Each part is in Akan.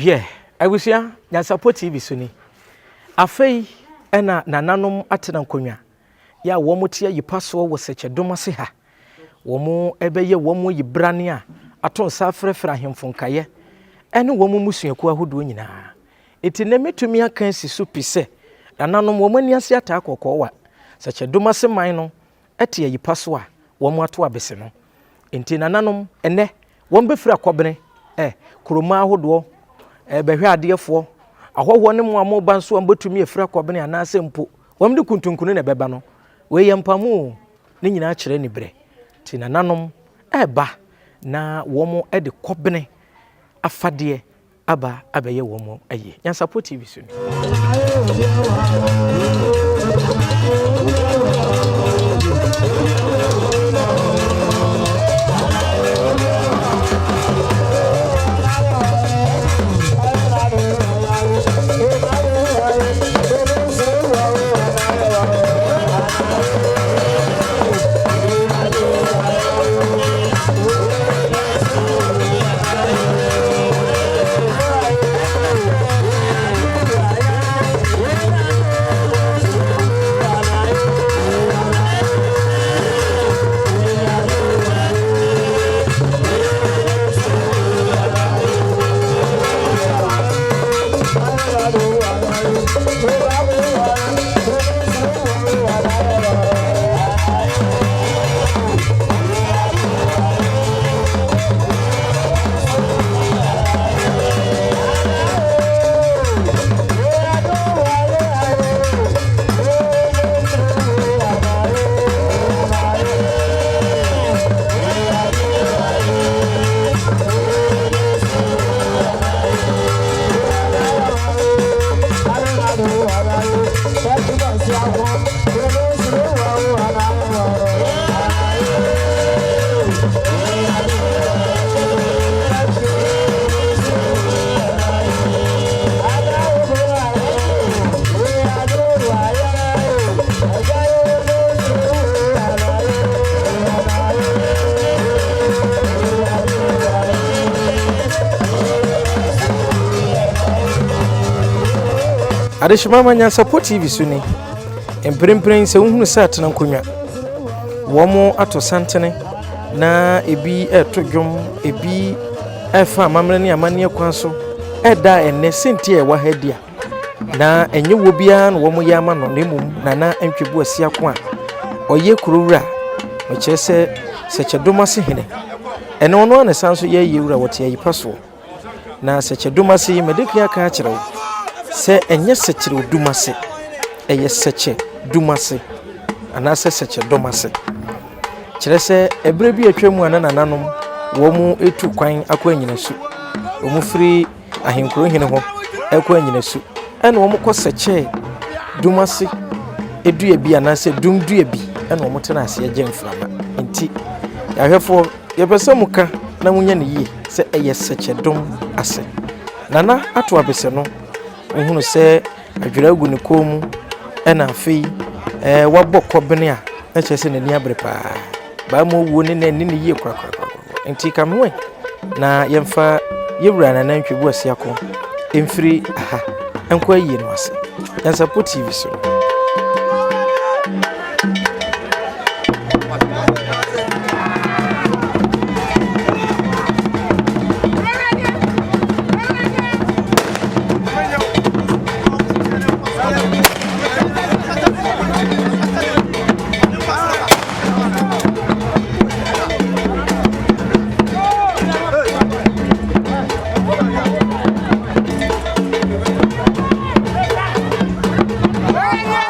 Yeah, abusia nya support TV so ni. Afei ena nananom atena nkonwa. Ya wo motia yipaso wo seche domase ha. Wo mo ebeye wo mo yibrane a aton sa frefra hemfonkaye. Ene wo mo musuaku ahodo nyina. Eti na metumi aka sisu pise. Nananom wo mani ase ata akoko wa. Seche domase man no ete yipaso a wo mo ato abese no. Enti nananom ene wo mbefira kobene kuroma ahodo behwe adefo ahoho ne mo amoba nso ambotumi efira kwabene anase mpo wamde kuntunkunu ne beba no we yempamu ne nyina kire ne bre ti nananom eba na wo mo de kwabene afade aba abeye wo mo aye nya support TV so Adeshima nya support TV so ni emprempren se unhunu sa atena nkonwa wo mo ato santene na ebi etodwom ebi efa amamre ne amane akwan so eda enne senti e wa hadia na enye wo bia no wo mo yama no nemum nana antwebu asia ko a oye kurowura o chese seche domase hene ene ono ne sanso ye yewura wote yipaso na seche domase medeki aka akyerewo se enye seche odumase eye seche dumase anase seche domase kire se ebre bi atwam anananom wo mu etu kwan akwa nyinasu wo mu firi ahenkuro hene ho akwa nyinasu ene wo mu kɔ seche dumase edua bi anase dumdua bi ene wo mu tena ase agye mframa enti yahwefo yebese muka na munya ne yie se eye seche dom ase nana ato abese no ohunu se adwiragu ne komu ena afei wabokɔ bene a na kyerɛ sɛ nani abre paa ba mo wo ne nani ne yie kwakwa enti kamwe na yemfa yewura na nantwebu asiako emfiri aha enko ayie no ase yan support TV so Yeah.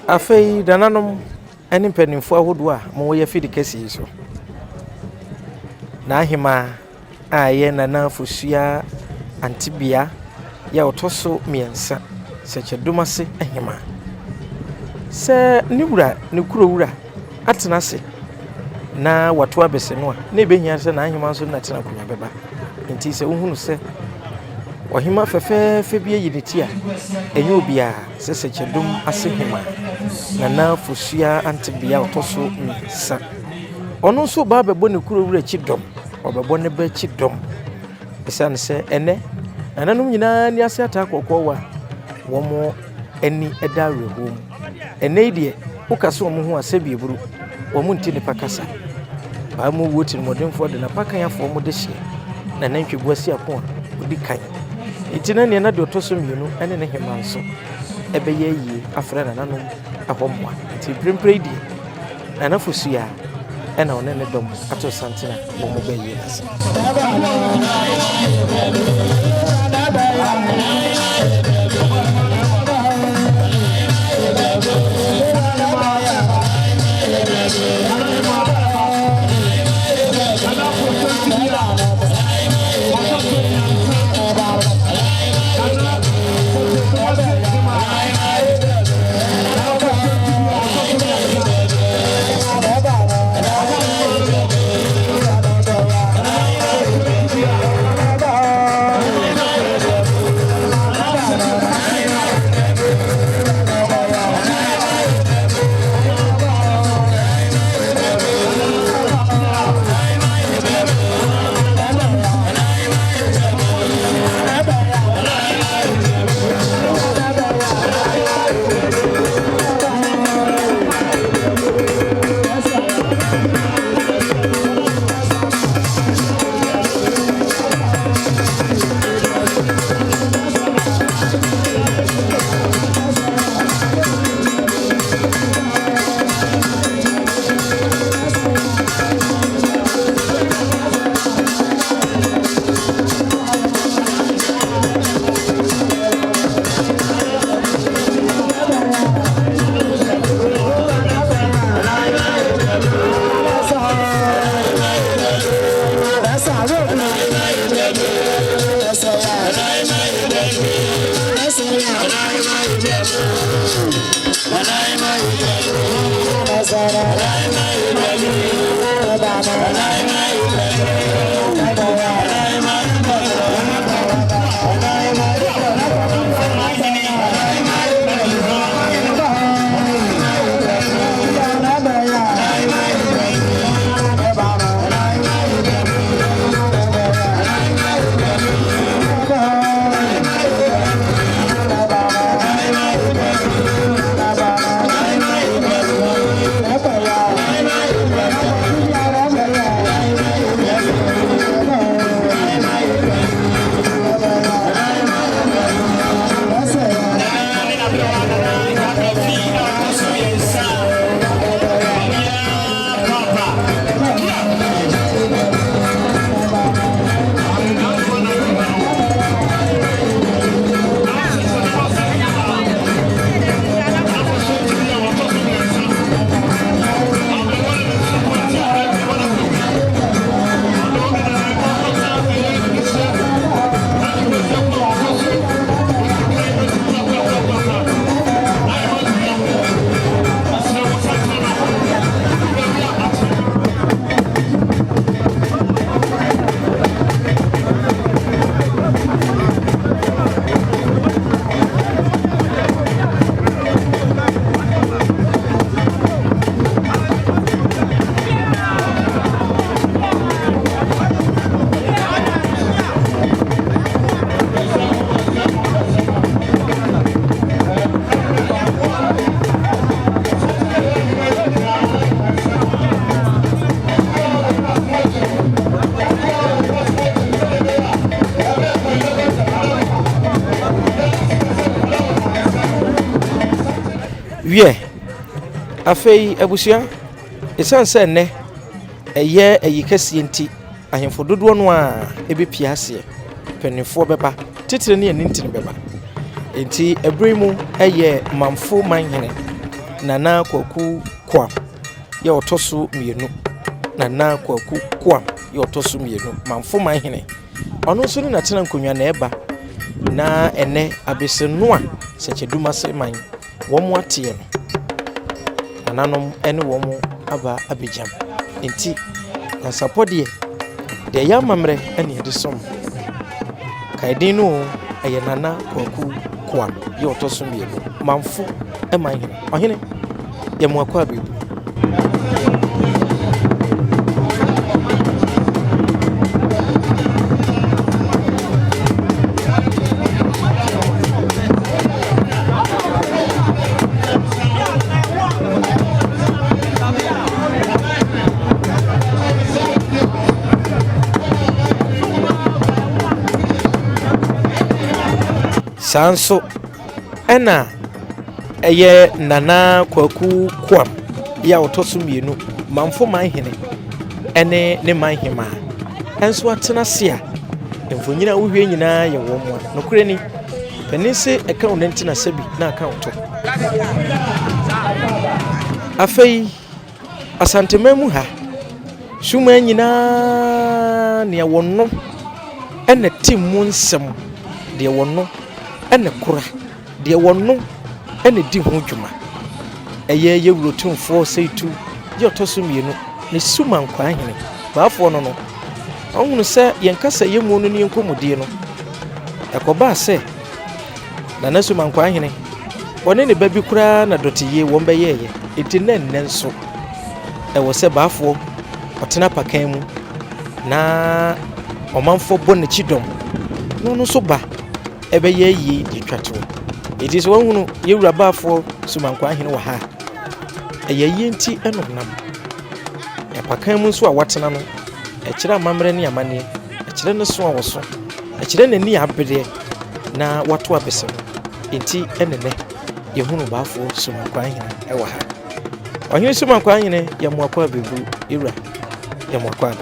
Afei dananom ene mpanimfo ahodo a mo ye fidi kesi so na ahima a ye nana fosua antibia ya otoso miensa seche domase ahima se ni wura ni kuro wura atena se na wato abese no a na ebehia se na ahima so na tena kunya beba nti se uhunu se ohima fefe bi yiditi a enye obia se seche dom asehima nana fosua antibia otoso miensa ono so ba bebo ne kuro wura chidom obebo ne ba chidom esan se ene nananum nyina ni ase atakokwo wa womo eni eda rehom ene die ukase omo ho asabi eburu womo nti ne pakasa ba mu woti modemfo de na pakan afo mo de hye na nantwe asi akon odi kan itina ne na de otoso mienu ene ne hemanso ebe ye yi afra nananum ahomwa nti prempre die Nana Fosia ɛna ɔne ne dɔm ato santina wɔn mo bɛyɛ nase. Wie afei abusua esan se ne eye ayikase nti ahemfo dodo no a ebepia ase penifo beba titire ne ntini beba enti ebremu eye mamfo manhene Nana Kwaku Kwam ye otoso mienu Nana Kwaku Kwam ye otoso mienu mamfo manhene ono so ni na tena nkonwa na eba na ene abese no a secheduma se man womo atie no nanom ene womo aba abejam enti na sapodie de ya mamre ene de som kaidin no eye Nana Kwaku Kwam ye otoso mienu mamfo e manhene ohene ye mo akwa bebu Sanso ena eye Nana Kwaku Kwam ya otoso mienu manfo manhene ene ne manhema enso atena se a mfonyina wohwe nyina ye wo mo nokure ni penise account ntina sabi na account afei asantemamu ha suma nyina ne wonno ene timu nsem de wonno ene kura de wonno ene di ho dwuma eye yewurotumfo seitu ye otoso mienu ne suma nkwa ahene baafo no no onhunu se yenkasa yemu no ne yenkomodie no yakoba se na nasuma nkwa ahene wone ne babi kura na dotiye won beyeye enti nennenso ewo se baafo otena pakan mu na omanfo bonne chidom no so ba ebeye yi di twato enti so wonhunu yewura baafo suma nkwa ahene wa ha eyeyi enti enonam pakan mu so a watena no ekira mamre ne amane ekira ne so a woso ekira ne ni abede na wato abese enti enene yehunu baafo suma nkwa ahene ewa ha ohene suma nkwa ahene ya muakwa bebu ira ya muakwa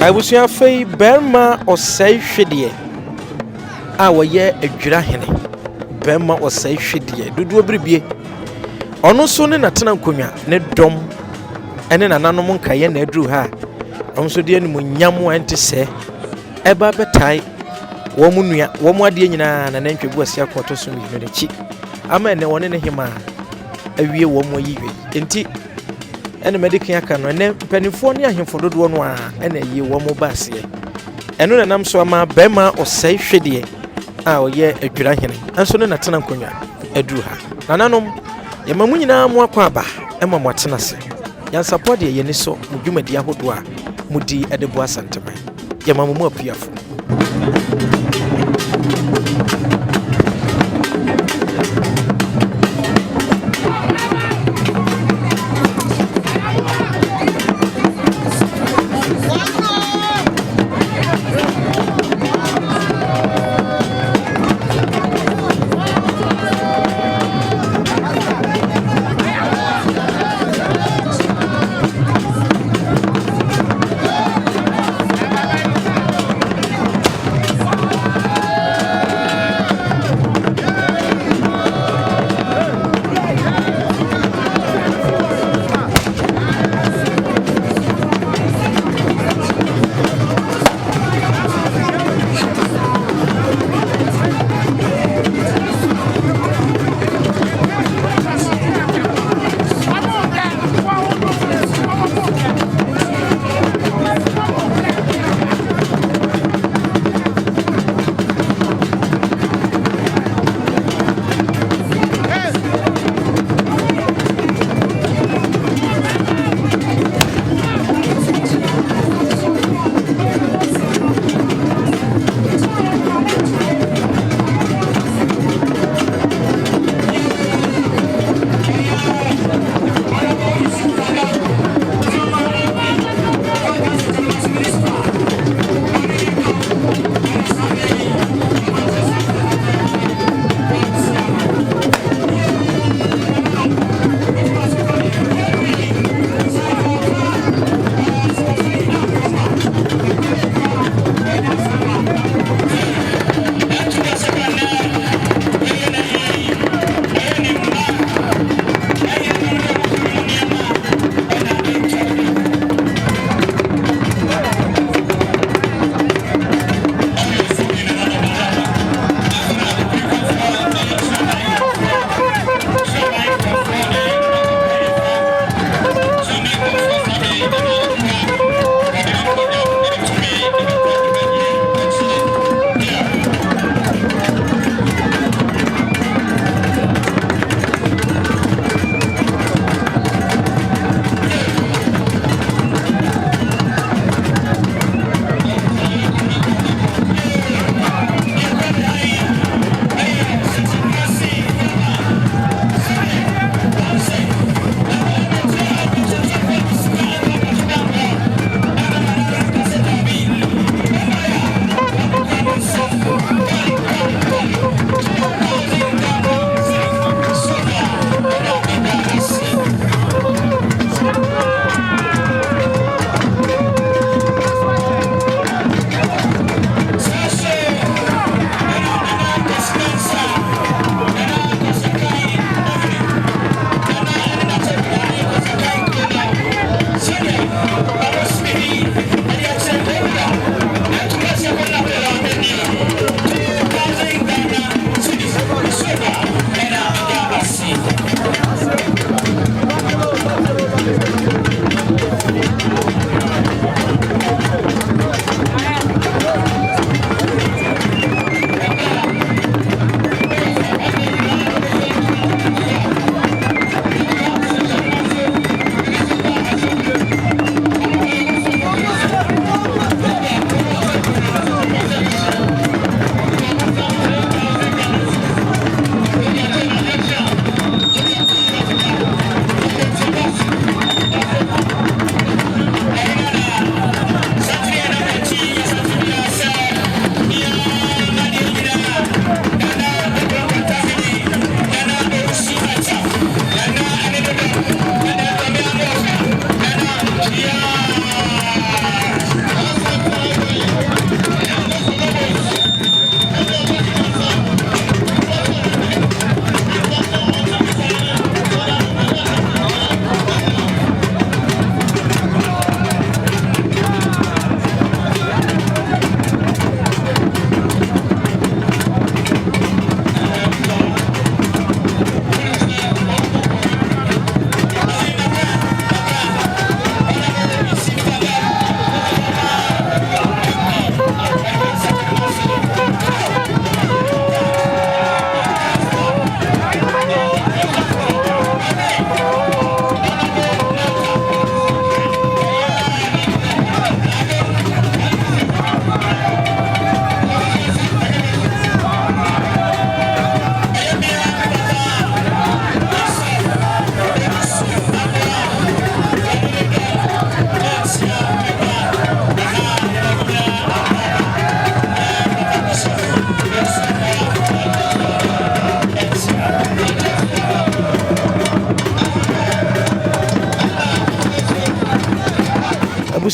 abusua fei berma osai hwede a woye adwira hene berma osai hwede dodo bribie ono so ne natena nkonwa ne dom ene nananom nkaye na aduru ha onso de animu nyamo ente se eba betai wo mu nua wo mu ade nyina na nantwebu asia kwoto so mi no chi ama ene woni ne hima awie wo mu yiwe enti ene medican aka no ene panifo ne ahemfo dodo no a ene yi wo mu baase eno na nam so ama bema osai hwede a oye adwira hene anso ne natena nkonwa aduru ha nananom yema mu nyina mu akwa aba ema mu atena se yan support ye ni so mu dwumadi ahodo a mudi edebo asantema yema mu apiafo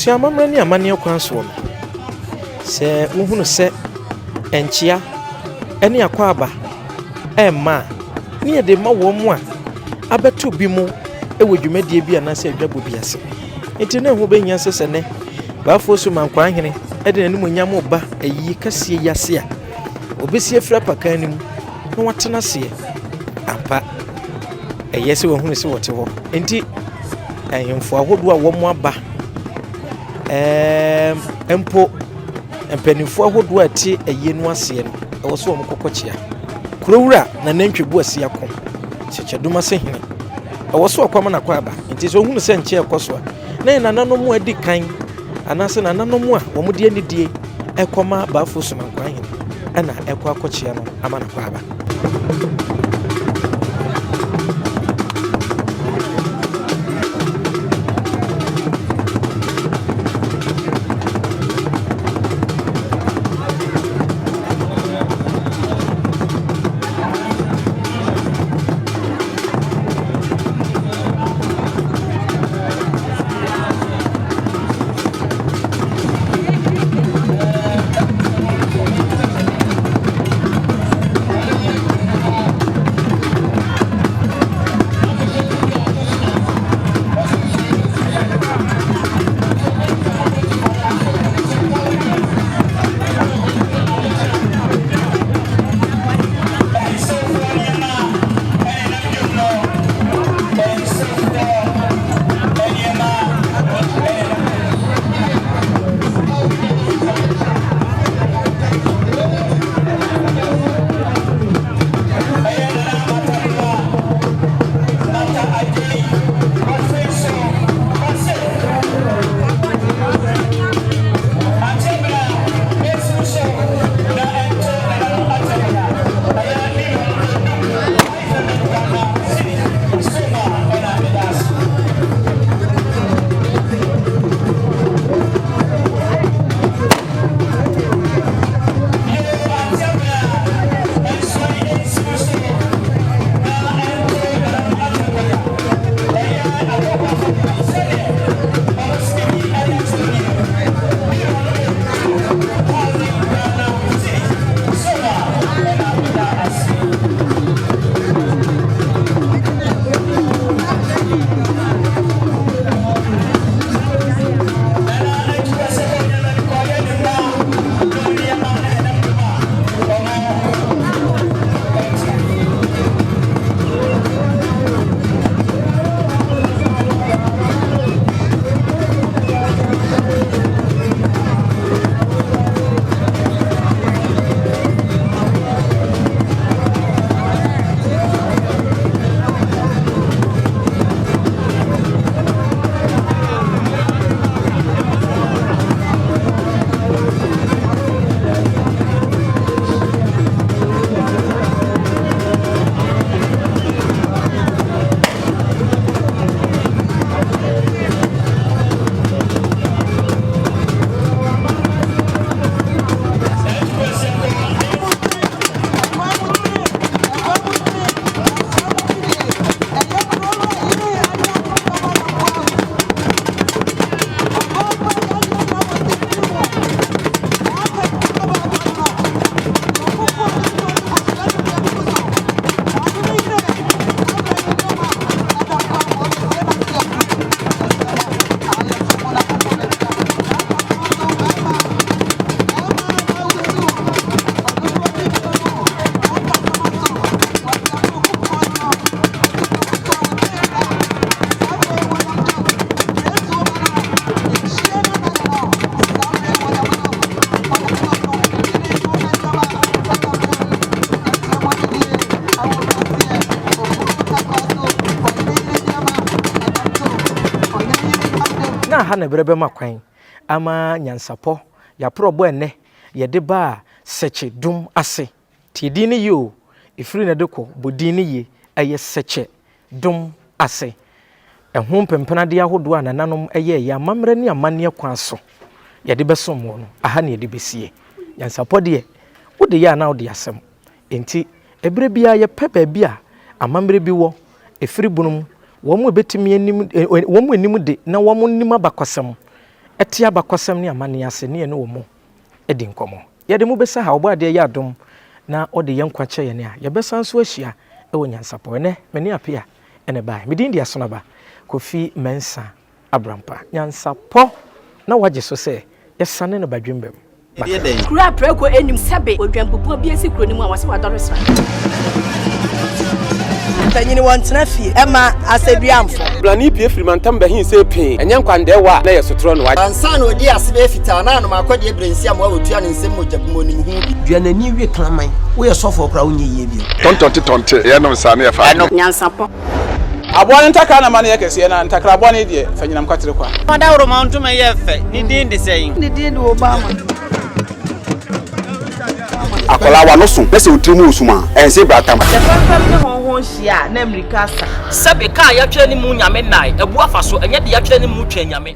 abusua amamra ni amane kwan so no se wohunu se enchia ene akwaba ma ni de ma wo mu a abeto bi mu ewo dwumadie bi anase adwabo bi ase enti na ho benya sese ne baafo so mankwa hene ede nanim nyam ba ayi kase yase a obesi afra pakan nim na watena se ampa eyese wo hunu se wote ho enti ayemfo ahodo a wo mu aba empo empanifo ahodo a ti ayenu ase no ewo so wo kokochia kurowura na nantwebu ase akom checheduma se hene ewo so akwama na kwa aba enti so hunu se nche ekoso na nananom mu adi kan anase nananom a wo mu de anidie ekoma baafo so mankwa hene ana ekwa akochia no ama na kwa aba na ha na berebe makwan ama nyansapo ya probo ene ye de ba seche dum ase ti di ni yo ifiri na de ko bodi ni ye aye seche dum ase ehun pempena de ahodo anananom eye ya mamre ni amane kwan so ye de besom wo no aha na ye de besie nyansapo de wo de ya na wo de asem enti ebere bia ye pepa bia amamre bi wo efiri bunum wo mu betimi enim wo mu enim de na wo mu nim abakosem ɛte abakɔsɛm ne amane ase ne no wo mo ɛdi nkɔmɔ yɛde mu bɛsa ha ɔbɔ adeɛ yɛ adom na ɔde yɛn kwa kyɛ yɛn a yɛbɛsan so ahyia ɛwɔ nyansapɔ ɛnɛ mene apia ɛne bae medin dia so naba Kofi Mensa Abrampa nyansapɔ na wagye so sɛ yɛsane no badwembam kura preko enim sebe odwampopo bi esi kuro ni mu a wase wadɔre sra Tanyini wantena fie ema aseduamfo blani pie frimantam bahin se pin enye nkwandewa na yesotro no wa ansa na odi asebe fita na no makɔde ebrensi am wa otua ne nsem mojabumo ni hu duanani wie klaman wo yɛ sɔfo kra wo nye yie bio tontonte ye no nsa na ye fa nyansapɔ aboa ntaka na mane yekese na ntakra aboa ne de fanyinam kwatere kwa Madawro mountuma ye fe ni din de sɛyin ni din de Obama akola wa no so pese utrimu usuma ense bratam Sefam ne honhon hia na America sa sɛbe ka ya twɛ ni mu nyame nai ebu afa so enye de ya twɛ ni mu twɛ nyame